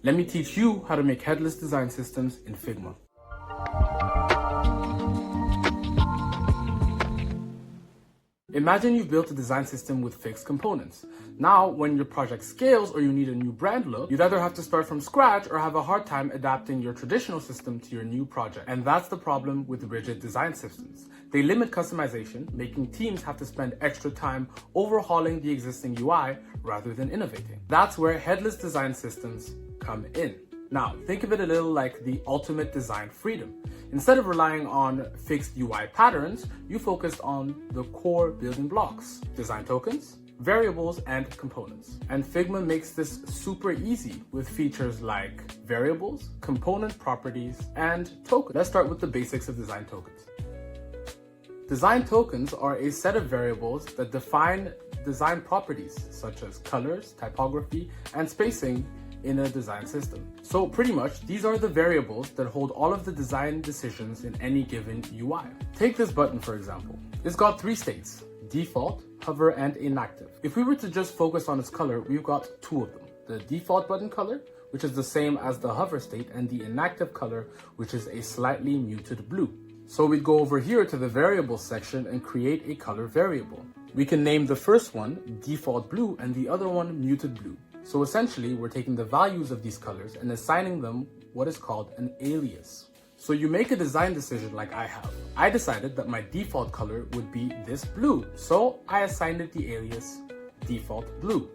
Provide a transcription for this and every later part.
Let me teach you how to make headless design systems in Figma. Imagine you've built a design system with fixed components. Now, when your project scales or you need a new brand look, you'd either have to start from scratch or have a hard time adapting your traditional system to your new project. And that's the problem with rigid design systems. They limit customization, making teams have to spend extra time overhauling the existing UI rather than innovating. That's where headless design systems come in. Now, think of it a little like the ultimate design freedom. Instead of relying on fixed UI patterns, you focused on the core building blocks: design tokens, variables, and components. And Figma makes this super easy with features like variables, component properties, and tokens. Let's start with the basics of design tokens. Design tokens are a set of variables that define design properties such as colors, typography, and spacing in a design system. So pretty much, these are the variables that hold all of the design decisions in any given UI. Take this button, for example. It's got three states: default, hover, and inactive. If we were to just focus on its color, we've got two of them. The default button color, which is the same as the hover state, and the inactive color, which is a slightly muted blue. So we'd go over here to the variables section and create a color variable. We can name the first one default blue and the other one muted blue. So essentially, we're taking the values of these colors and assigning them what is called an alias. So you make a design decision like I have. I decided that my default color would be this blue, so I assigned it the alias default blue.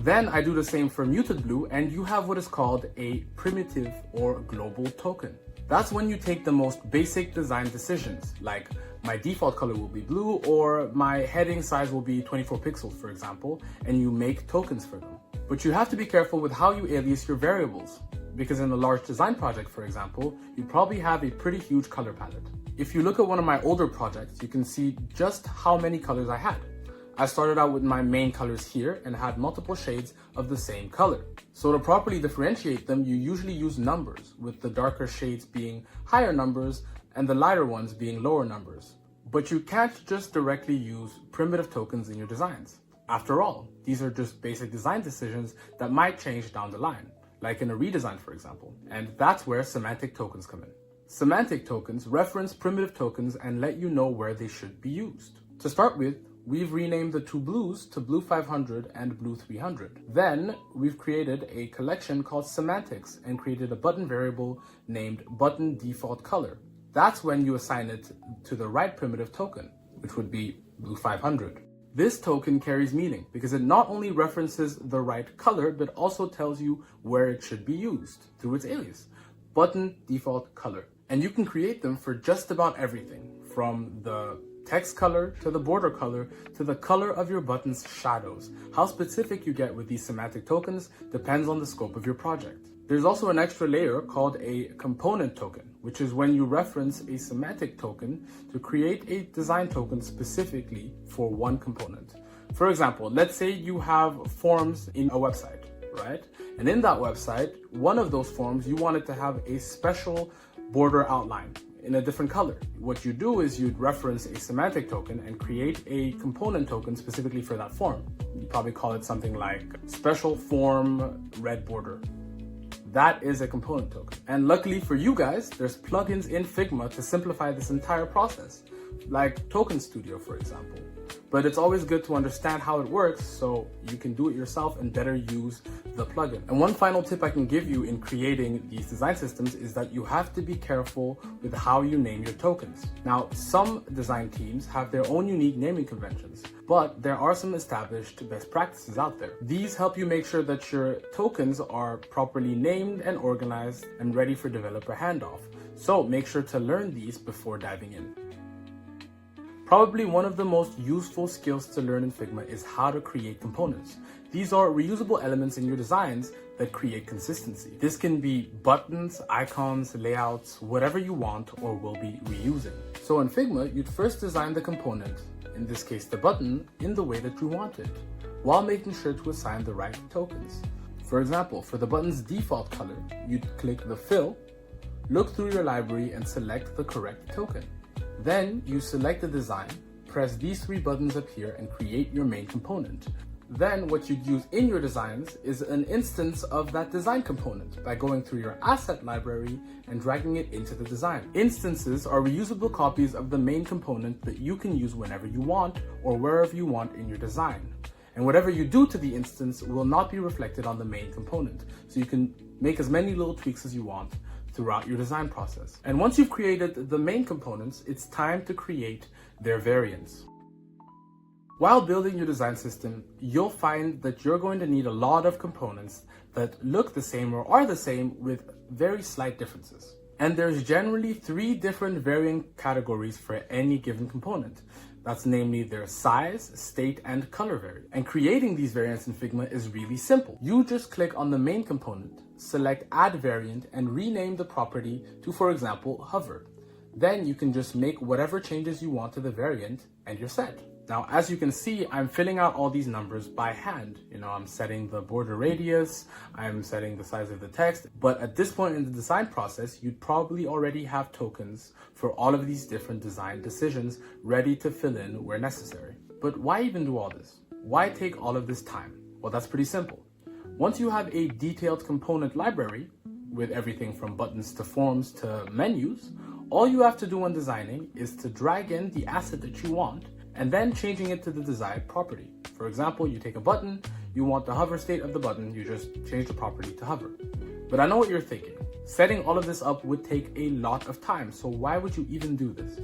Then I do the same for muted blue, and you have what is called a primitive or global token. That's when you take the most basic design decisions, like my default color will be blue or my heading size will be 24 pixels, for example, and you make tokens for them. But you have to be careful with how you alias your variables, because in a large design project, for example, you probably have a pretty huge color palette. If you look at one of my older projects, you can see just how many colors I had. I started out with my main colors here and had multiple shades of the same color. So to properly differentiate them, you usually use numbers, with the darker shades being higher numbers and the lighter ones being lower numbers. But you can't just directly use primitive tokens in your designs. After all, these are just basic design decisions that might change down the line, like in a redesign, for example. And that's where semantic tokens come in. Semantic tokens reference primitive tokens and let you know where they should be used. To start with, we've renamed the two blues to blue 500 and blue 300. Then we've created a collection called semantics and created a button variable named button default color. That's when you assign it to the right primitive token, which would be blue 500. This token carries meaning because it not only references the right color, but also tells you where it should be used through its alias, button default color. And you can create them for just about everything, from the text color to the border color to the color of your button's shadows. How specific you get with these semantic tokens depends on the scope of your project. There's also an extra layer called a component token, which is when you reference a semantic token to create a design token specifically for one component. For example, let's say you have forms in a website, right? And in that website, one of those forms, you want it to have a special border outline in a different color. What you do is you'd reference a semantic token and create a component token specifically for that form. You probably call it something like special form red border. That is a component token. And luckily for you guys, there's plugins in Figma to simplify this entire process, like Token Studio, for example. But it's always good to understand how it works so you can do it yourself and better use the plugin. And one final tip I can give you in creating these design systems is that you have to be careful with how you name your tokens. Now, some design teams have their own unique naming conventions, but there are some established best practices out there. These help you make sure that your tokens are properly named and organized and ready for developer handoff. So make sure to learn these before diving in. Probably one of the most useful skills to learn in Figma is how to create components. These are reusable elements in your designs that create consistency. This can be buttons, icons, layouts, whatever you want or will be reusing. So in Figma, you'd first design the component, in this case the button, in the way that you want it, while making sure to assign the right tokens. For example, for the button's default color, you'd click the fill, look through your library and select the correct token. Then you select the design, press these three buttons up here and create your main component. Then what you'd use in your designs is an instance of that design component by going through your asset library and dragging it into the design. Instances are reusable copies of the main component that you can use whenever you want or wherever you want in your design. And whatever you do to the instance will not be reflected on the main component. So you can make as many little tweaks as you want throughout your design process. And once you've created the main components, it's time to create their variants. While building your design system, you'll find that you're going to need a lot of components that look the same or are the same with very slight differences. And there's generally 3 different variant categories for any given component. That's namely their size, state, and color variant. And creating these variants in Figma is really simple. You just click on the main component, select add variant, and rename the property to, for example, hover. Then you can just make whatever changes you want to the variant and you're set. Now, as you can see, I'm filling out all these numbers by hand. I'm setting the border radius, I'm setting the size of the text, but at this point in the design process, you'd probably already have tokens for all of these different design decisions ready to fill in where necessary. But why even do all this? Why take all of this time? Well, that's pretty simple. Once you have a detailed component library with everything from buttons to forms to menus, all you have to do when designing is to drag in the asset that you want and then changing it to the desired property. For example, you take a button, you want the hover state of the button, you just change the property to hover. But I know what you're thinking. Setting all of this up would take a lot of time, so why would you even do this?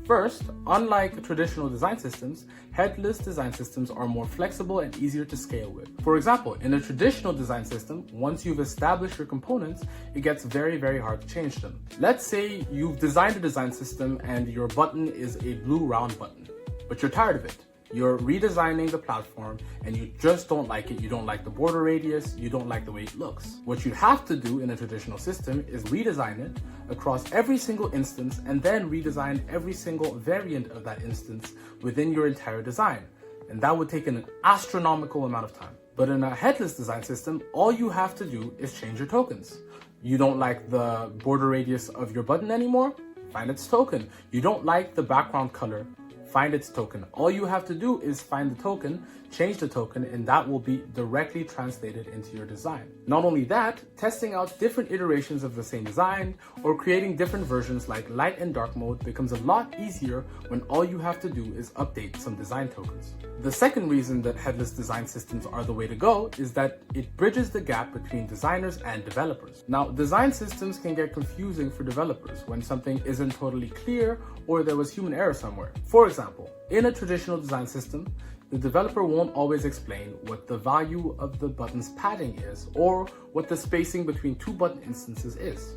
First, unlike traditional design systems, headless design systems are more flexible and easier to scale with. For example, in a traditional design system, once you've established your components, it gets very, very hard to change them. Let's say you've designed a design system and your button is a blue round button, but you're tired of it. You're redesigning the platform and you just don't like it. You don't like the border radius. You don't like the way it looks. What you have to do in a traditional system is redesign it across every single instance and then redesign every single variant of that instance within your entire design. And that would take an astronomical amount of time. But in a headless design system, all you have to do is change your tokens. You don't like the border radius of your button anymore? Find its token. You don't like the background color? Find its token. All you have to do is find the token, change the token, and that will be directly translated into your design. Not only that, testing out different iterations of the same design or creating different versions like light and dark mode becomes a lot easier when all you have to do is update some design tokens. The second reason that headless design systems are the way to go is that it bridges the gap between designers and developers. Now, design systems can get confusing for developers when something isn't totally clear or there was human error somewhere. For example, in a traditional design system, the developer won't always explain what the value of the button's padding is or what the spacing between 2 button instances is.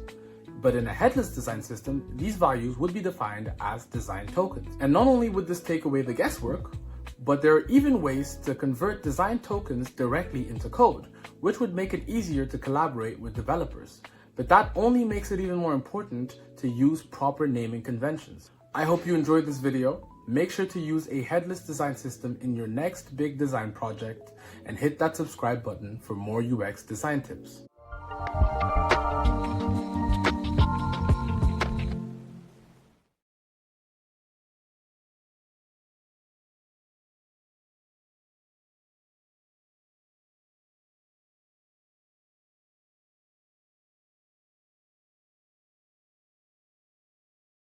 But in a headless design system, these values would be defined as design tokens. And not only would this take away the guesswork, but there are even ways to convert design tokens directly into code, which would make it easier to collaborate with developers. But that only makes it even more important to use proper naming conventions. I hope you enjoyed this video. Make sure to use a headless design system in your next big design project and hit that subscribe button for more UX design tips.